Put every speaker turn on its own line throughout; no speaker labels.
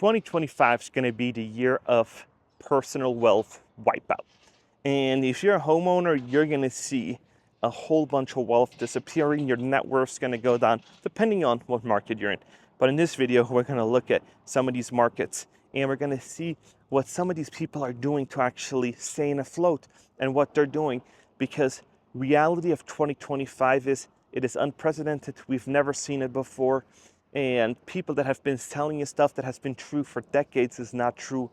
2025 is going to be the year of personal wealth wipeout. And if you're a homeowner, you're going to see a whole bunch of wealth disappearing. Your net worth's going to go down depending on what market you're in. But in this video, we're going to look at some of these markets and we're going to see what some of these people are doing to actually stay afloat and what they're doing, because reality of 2025 is it is unprecedented. We've never seen it before. And people that have been telling you stuff that has been true for decades is not true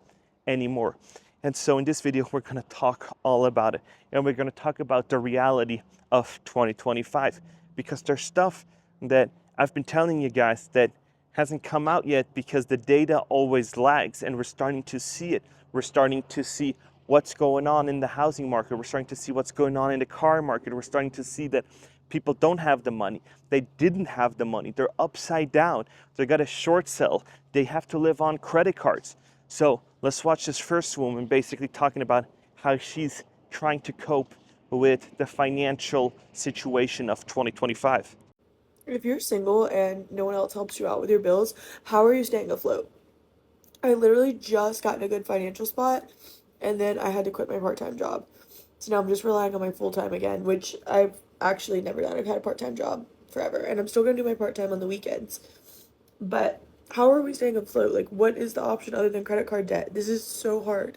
anymore. And so in this video, we're going to talk all about it. And we're going to talk about the reality of 2025, because there's stuff that I've been telling you guys that hasn't come out yet because the data always lags, and we're starting to see it. We're starting to see what's going on in the housing market. We're starting to see what's going on in the car market. We're starting to see that people don't have the money. They didn't have the money. They're upside down. They got a short sell. They have to live on credit cards. So let's watch this first woman basically talking about how she's trying to cope with the financial situation of 2025.
If you're single and no one else helps you out with your bills, how are you staying afloat? I literally just got in a good financial spot and then I had to quit my part-time job. So now I'm just relying on my full-time again, which I've actually never done. I've had a part-time job forever and I'm still going to do my part-time on the weekends. But how are we staying afloat? Like, what is the option other than credit card debt? This is so hard.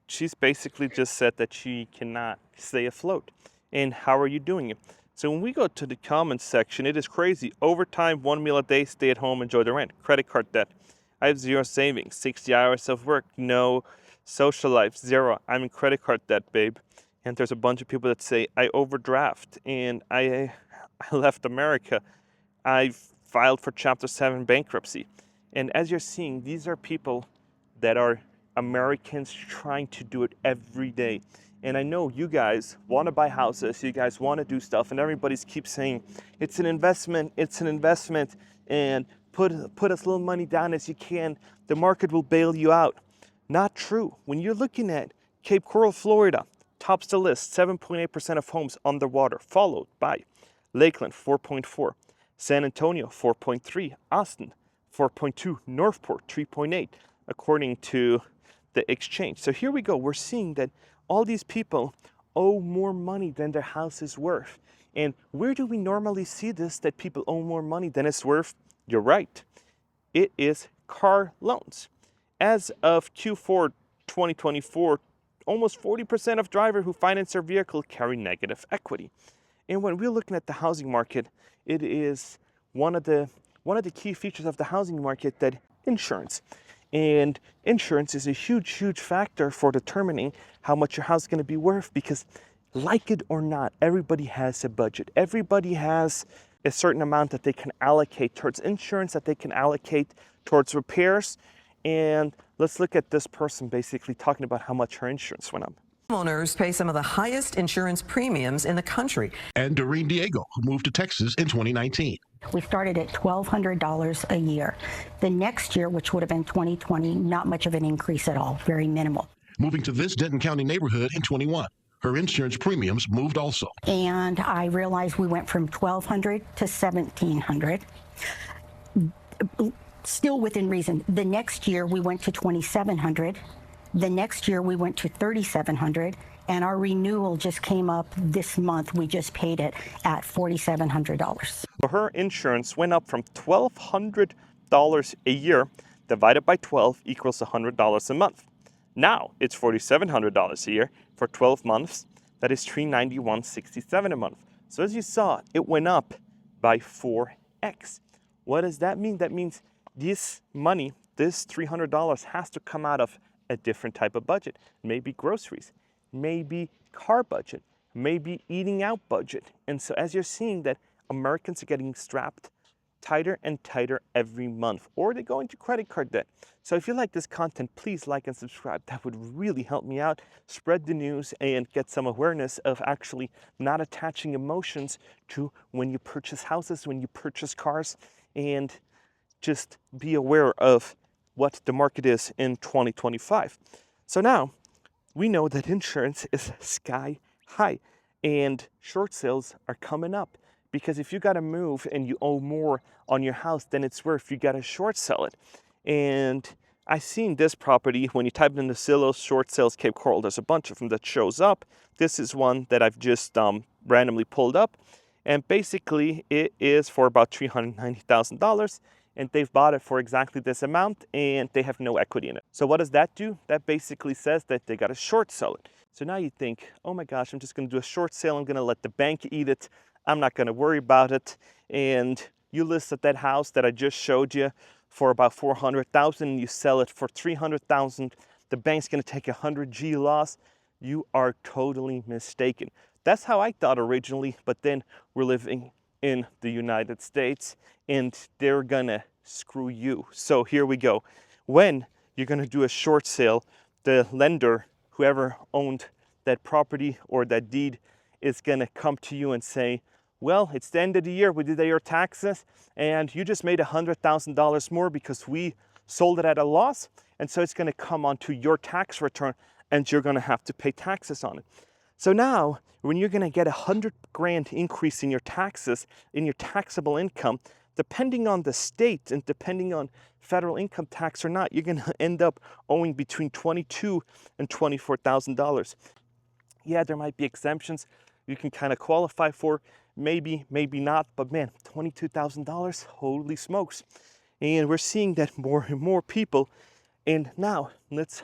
She's basically just said that she cannot stay afloat. And how are you doing it? So when we go to the comments section, it is crazy. Overtime, 1 meal a day, stay at home, enjoy the rent. Credit card debt. I have 0 savings, 60 hours of work, no social life, 0. I'm in credit card debt, babe. And there's a bunch of people that say, I overdraft and I left America. I filed for Chapter 7 bankruptcy. And as you're seeing, these are people that are Americans trying to do it every day. And I know you guys want to buy houses, you guys want to do stuff, and everybody keeps saying, it's an investment, and put as little money down as you can. The market will bail you out. Not true. When you're looking at Cape Coral, Florida, tops the list, 7.8% of homes underwater, followed by Lakeland, 4.4, San Antonio, 4.3, Austin, 4.2, Northport, 3.8, according to the exchange. So here we go. We're seeing that all these people owe more money than their house is worth. And where do we normally see this, that people owe more money than it's worth? You're right. It is car loans. As of Q4 2024, almost 40% of drivers who finance their vehicle carry negative equity. And when we're looking at the housing market, it is one of the key features of the housing market that insurance. And insurance is a huge factor for determining how much your house is going to be worth, because like it or not, everybody has a budget. Everybody has a certain amount that they can allocate towards insurance, that they can allocate towards repairs. And let's look at this person basically talking about how much her insurance went up.
Homeowners pay some of the highest insurance premiums in the country.
And Doreen Diego, who moved to Texas in 2019.
We started at $1,200 a year. The next year, which would have been 2020, not much of an increase at all, very minimal.
Moving to this Denton County neighborhood in 21. Her insurance premiums moved also.
And I realized we went from $1,200 to $1,700. Still within reason. The next year we went to $2,700. The next year we went to $3,700, and our renewal just came up this month. We just paid it at $4,700.
So her insurance went up from $1,200 a year divided by 12 equals $100 a month. Now it's $4,700 a year for 12 months. That is $391.67 a month. So as you saw, it went up by 4x. What does that mean? That means this money, this $300, has to come out of a different type of budget. Maybe groceries, maybe car budget, maybe eating out budget. And so as you're seeing that Americans are getting strapped tighter and tighter every month, or they go into credit card debt. So if you like this content, please like and subscribe. That would really help me out. Spread the news and get some awareness of actually not attaching emotions to when you purchase houses, when you purchase cars, and just be aware of what the market is in 2025. So now we know that insurance is sky high and short sales are coming up, because if you got to move and you owe more on your house than it's worth, you got to short sell it. And I seen this property when you type in the Zillow short sales Cape Coral. There's a bunch of them that shows up. This is one that I've just randomly pulled up, and basically it is for about $390,000, and they've bought it for exactly this amount, and they have no equity in it. So what does that do? That basically says that they got to short sell it. So now you think, oh my gosh, I'm just going to do a short sale. I'm going to let the bank eat it. I'm not going to worry about it. And you listed that house that I just showed you for about $400,000, and you sell it for $300,000. The bank's going to take $100G loss. You are totally mistaken. That's how I thought originally, but then we're living in the United States, and they're gonna screw you. So here we go. When you're gonna do a short sale, the lender, whoever owned that property or that deed, is gonna come to you and say, well, it's the end of the year, we did your taxes, and you just made $100,000 more because we sold it at a loss, and so it's gonna come onto your tax return, and you're gonna have to pay taxes on it. So now, when you're gonna get $100 grand increase in your taxes, in your taxable income, depending on the state and depending on federal income tax or not, you're gonna end up owing between $22,000 and $24,000. Yeah, there might be exemptions you can kind of qualify for, maybe not, but man, $22,000, holy smokes. And we're seeing that more and more people. And now let's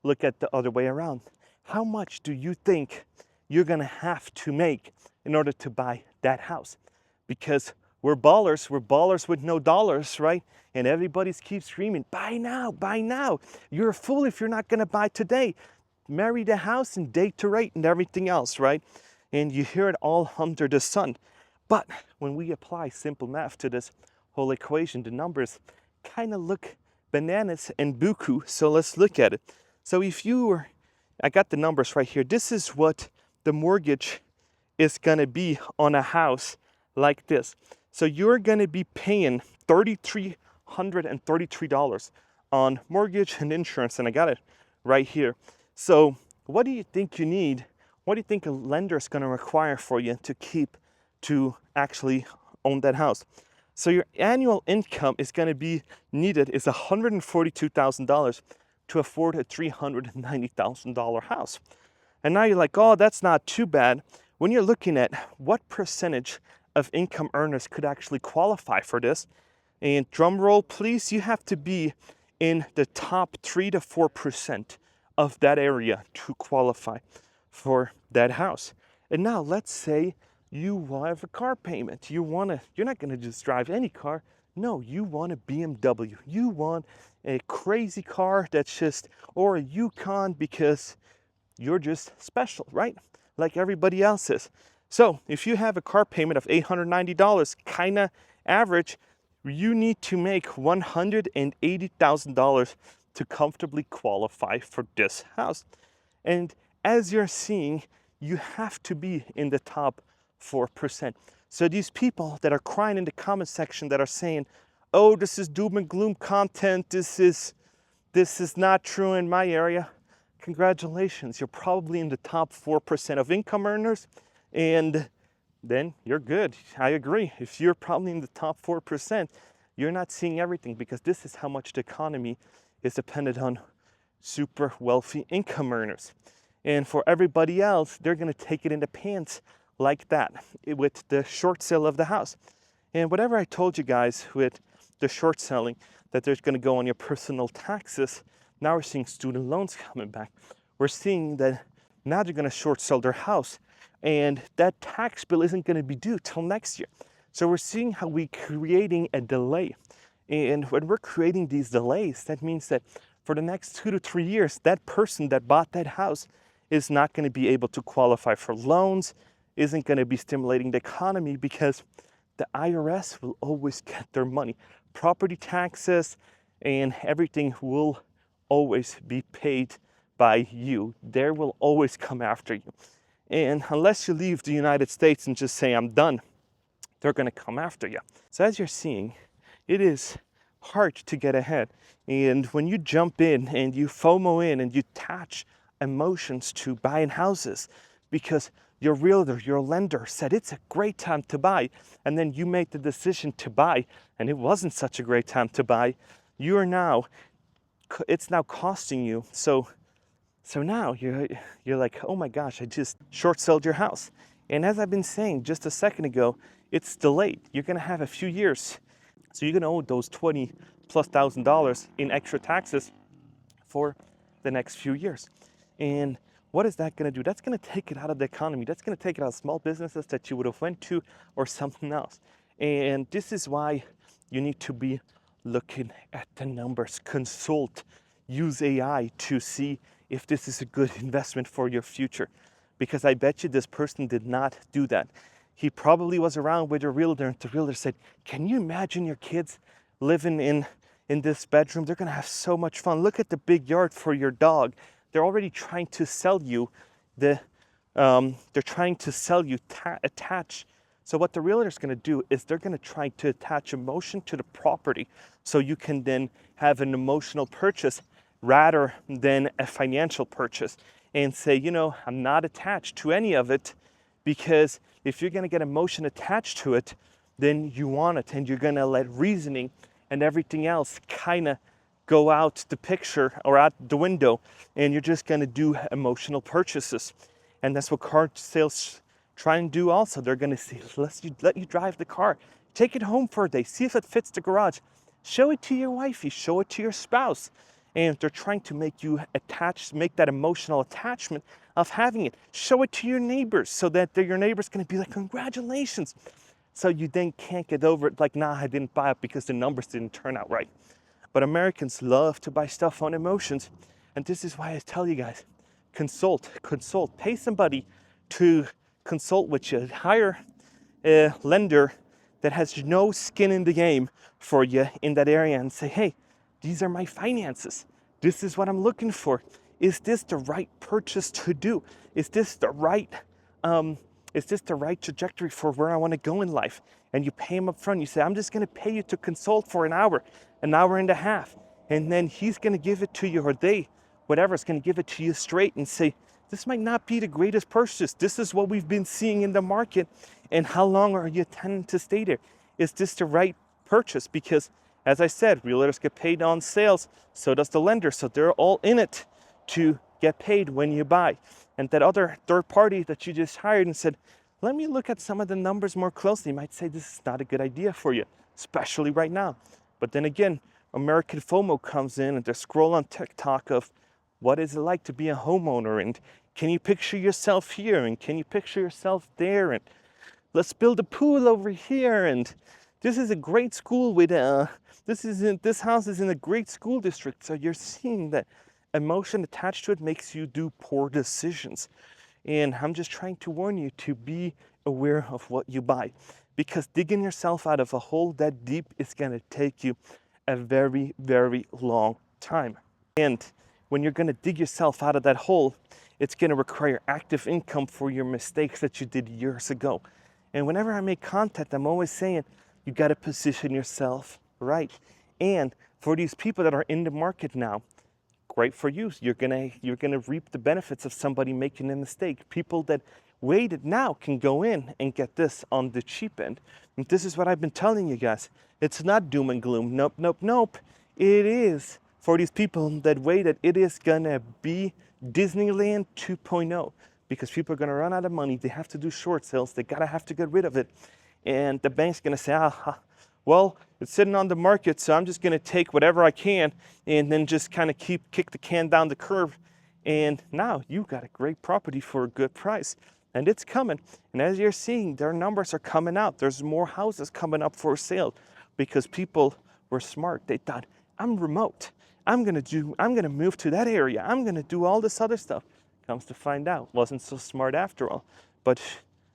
look at the other way around. How much do you think you're gonna have to make in order to buy that house? Because we're ballers with no dollars, right? And everybody keeps screaming, buy now, buy now. You're a fool if you're not gonna buy today. Marry the house and date to rate and everything else, right? And you hear it all under the sun. But when we apply simple math to this whole equation, the numbers kind of look bananas and buku. So let's look at it. So if you were, I got the numbers right here. This is what the mortgage is gonna be on a house like this. So you're gonna be paying $3,333 on mortgage and insurance, and I got it right here. So what do you think you need? What do you think a lender is gonna require for you to actually own that house? So your annual income is gonna be needed is $142,000 to afford a $390,000 house. And now you're like, oh, that's not too bad. When you're looking at what percentage of income earners could actually qualify for this, and drum roll please, you have to be in the top 3 to 4% of that area to qualify for that house. And now let's say you have a car payment. You're not gonna just drive any car. No, you want a BMW. You want a crazy car that's just, or a Yukon, because you're just special, right? Like everybody else is. So if you have a car payment of $890, kind of average, you need to make $180,000 to comfortably qualify for this house. And as you're seeing, you have to be in the top 4%. So these people that are crying in the comment section that are saying, oh, this is doom and gloom content, this is not true in my area, congratulations, you're probably in the top 4% of income earners, and then you're good. I agree. If you're probably in the top 4%, you're not seeing everything, because this is how much the economy is dependent on super wealthy income earners. And for everybody else, they're gonna take it in the pants like that with the short sale of the house. And whatever I told you guys with the short selling, that there's gonna go on your personal taxes, now we're seeing student loans coming back. We're seeing that now they're gonna short sell their house, and that tax bill isn't gonna be due till next year. So we're seeing how we're creating a delay. And when we're creating these delays, that means that for the next 2 to 3 years, that person that bought that house is not gonna be able to qualify for loans, isn't gonna be stimulating the economy, because the IRS will always get their money. Property taxes and everything will always be paid by you. They will always come after you. And unless you leave the United States and just say, I'm done, they're gonna come after you. So as you're seeing, it is hard to get ahead. And when you jump in and you FOMO in and you attach emotions to buying houses because your realtor, your lender said it's a great time to buy, and then you made the decision to buy and it wasn't such a great time to buy, you are now it's now costing you. So now you're like, oh my gosh, I just short sold your house. And as I've been saying just a second ago, it's delayed. You're gonna have a few years. So you're gonna owe those $20,000+ in extra taxes for the next few years. And what is that gonna do? That's gonna take it out of the economy. That's gonna take it out of small businesses that you would have went to or something else. And this is why you need to be looking at the numbers, consult, use AI to see if this is a good investment for your future. Because I bet you this person did not do that. He probably was around with a realtor and the realtor said, can you imagine your kids living in this bedroom? They're gonna have so much fun. Look at the big yard for your dog. They're already trying to sell you attach. So what the realtor is going to do is they're going to try to attach emotion to the property so you can then have an emotional purchase rather than a financial purchase, and say, you know, I'm not attached to any of it, because if you're going to get emotion attached to it, then you want it, and you're going to let reasoning and everything else kind of go out the picture or out the window, and you're just going to do emotional purchases. And that's what car sales try and do also. They're going to say, let you drive the car, take it home for a day, see if it fits the garage, show it to your wifey, show it to your spouse. And they're trying to make you attach, make that emotional attachment of having it. Show it to your neighbors so that your neighbor's going to be like, congratulations. So you then can't get over it like, nah, I didn't buy it because the numbers didn't turn out right. But Americans love to buy stuff on emotions. And this is why I tell you guys, consult, pay somebody to consult with you. Hire a lender that has no skin in the game for you in that area and say, hey, these are my finances. This is what I'm looking for. Is this the right purchase to do? Is this the right trajectory for where I want to go in life? And you pay him up front. You say, I'm just going to pay you to consult for an hour and a half. And then he's going to give it to you, or they, whatever, is going to give it to you straight and say, this might not be the greatest purchase. This is what we've been seeing in the market. And how long are you intending to stay there? Is this the right purchase? Because as I said, realtors get paid on sales, so does the lender. So they're all in it to get paid when you buy. And that other third party that you just hired and said, let me look at some of the numbers more closely, might say this is not a good idea for you, especially right now. But then again, American FOMO comes in and they scroll on TikTok of what is it like to be a homeowner, and can you picture yourself here, and can you picture yourself there, and let's build a pool over here, and this is a great school with this house is in a great school district. So you're seeing that emotion attached to it makes you do poor decisions. And I'm just trying to warn you to be aware of what you buy, because digging yourself out of a hole that deep is going to take you a very, very long time. And when you're going to dig yourself out of that hole, it's going to require active income for your mistakes that you did years ago. And whenever I make content, I'm always saying, you got to position yourself right. And for these people that are in the market now, great for you. You're gonna reap the benefits of somebody making a mistake. People that waited now can go in and get this on the cheap end. And this is what I've been telling you guys. It's not doom and gloom. Nope, nope, nope. It is, for these people that waited, it is gonna be Disneyland 2.0, because people are gonna run out of money. They have to do short sales. They gotta have to get rid of it. And the bank's gonna say, well, it's sitting on the market, so I'm just gonna take whatever I can and then just kind of kick the can down the curb. And now you got a great property for a good price. And it's coming. And as you're seeing, their numbers are coming out. There's more houses coming up for sale because people were smart. They thought, I'm remote. I'm gonna move to that area. I'm gonna do all this other stuff. Comes to find out, wasn't so smart after all. But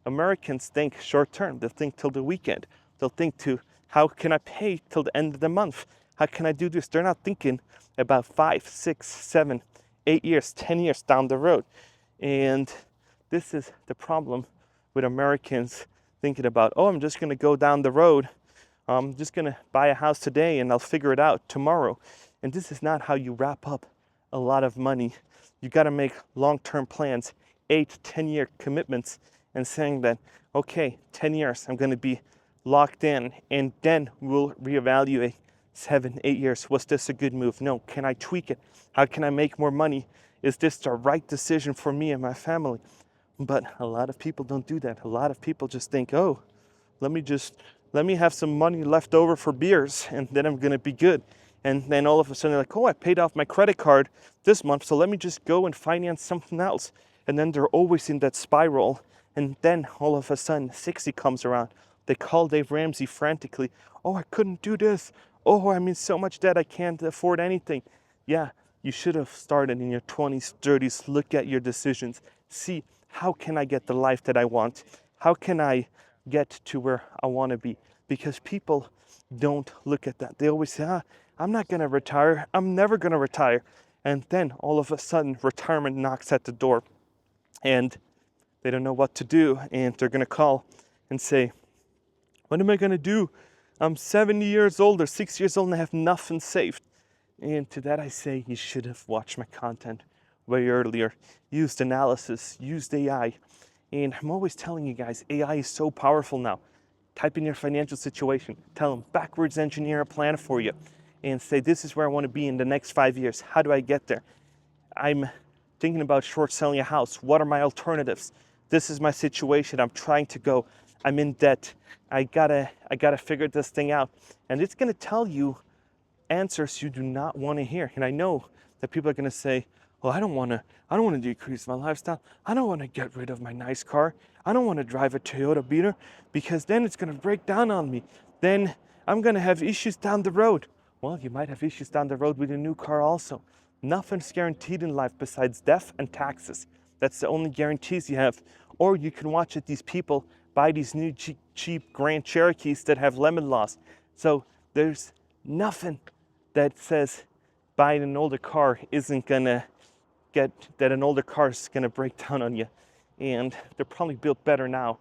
Americans think short term. They'll think till the weekend. They'll think to, how can I pay till the end of the month? How can I do this? They're not thinking about 5, 6, 7, 8 years, 10 years down the road. And this is the problem with Americans thinking about, oh, I'm just going to go down the road. I'm just going to buy a house today and I'll figure it out tomorrow. And this is not how you wrap up a lot of money. You got to make long-term plans, 8, 10-year commitments, and saying that, okay, 10 years, I'm going to be locked in, and then we'll reevaluate 7, 8 years. Was this a good move? No. Can I tweak it? How can I make more money? Is this the right decision for me and my family? But a lot of people don't do that. A lot of people just think, oh, let me have some money left over for beers and then I'm gonna be good. And then all of a sudden they're like, oh, I paid off my credit card this month, so let me just go and finance something else. And then they're always in that spiral. And then all of a sudden 60 comes around. They call Dave Ramsey frantically. Oh, I couldn't do this. Oh, I'm in so much debt I can't afford anything. Yeah, you should have started in your 20s, 30s. Look at your decisions. See, how can I get the life that I want? How can I get to where I want to be? Because people don't look at that. They always say, I'm not going to retire. I'm never going to retire. And then all of a sudden, retirement knocks at the door and they don't know what to do. And they're going to call and say, what am I going to do? I'm 70 years old or 6 years old and I have nothing saved. And to that I say, you should have watched my content way earlier. Used analysis, used AI. And I'm always telling you guys, AI is so powerful now. Type in your financial situation. Tell them, backwards engineer a plan for you. And say, this is where I want to be in the next 5 years. How do I get there? I'm thinking about short selling a house. What are my alternatives? This is my situation. I'm trying to go. I'm in debt. I gotta figure this thing out. And it's gonna tell you answers you do not want to hear. And I know that people are gonna say, well, I don't wanna decrease my lifestyle. I don't wanna get rid of my nice car. I don't wanna drive a Toyota Beater because then it's gonna break down on me. Then I'm gonna have issues down the road. Well, you might have issues down the road with your new car also. Nothing's guaranteed in life besides death and taxes. That's the only guarantees you have. Or you can watch these people buy these new cheap Grand Cherokees that have lemon laws. So there's nothing that says buying an older car isn't gonna that an older car is gonna break down on you. And they're probably built better now.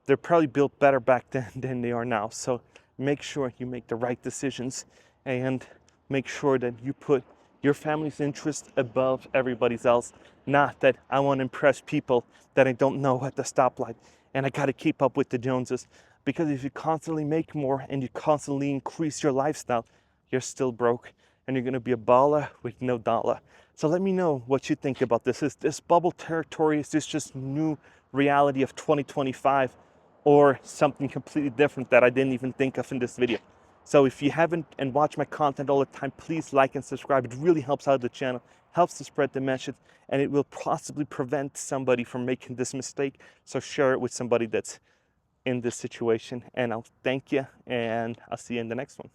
They're probably built better back then than they are now. So make sure you make the right decisions and make sure that you put your family's interest above everybody's else. Not that I want to impress people that I don't know at the stoplight and I got to keep up with the Joneses. Because if you constantly make more and you constantly increase your lifestyle, you're still broke and you're going to be a baller with no dollar. So let me know what you think about this. Is this bubble territory? Is this just new reality of 2025 or something completely different that I didn't even think of in this video? So if you haven't and watch my content all the time, please like and subscribe. It really helps out the channel, helps to spread the message, and it will possibly prevent somebody from making this mistake. So share it with somebody that's in this situation. And I'll thank you, and I'll see you in the next one.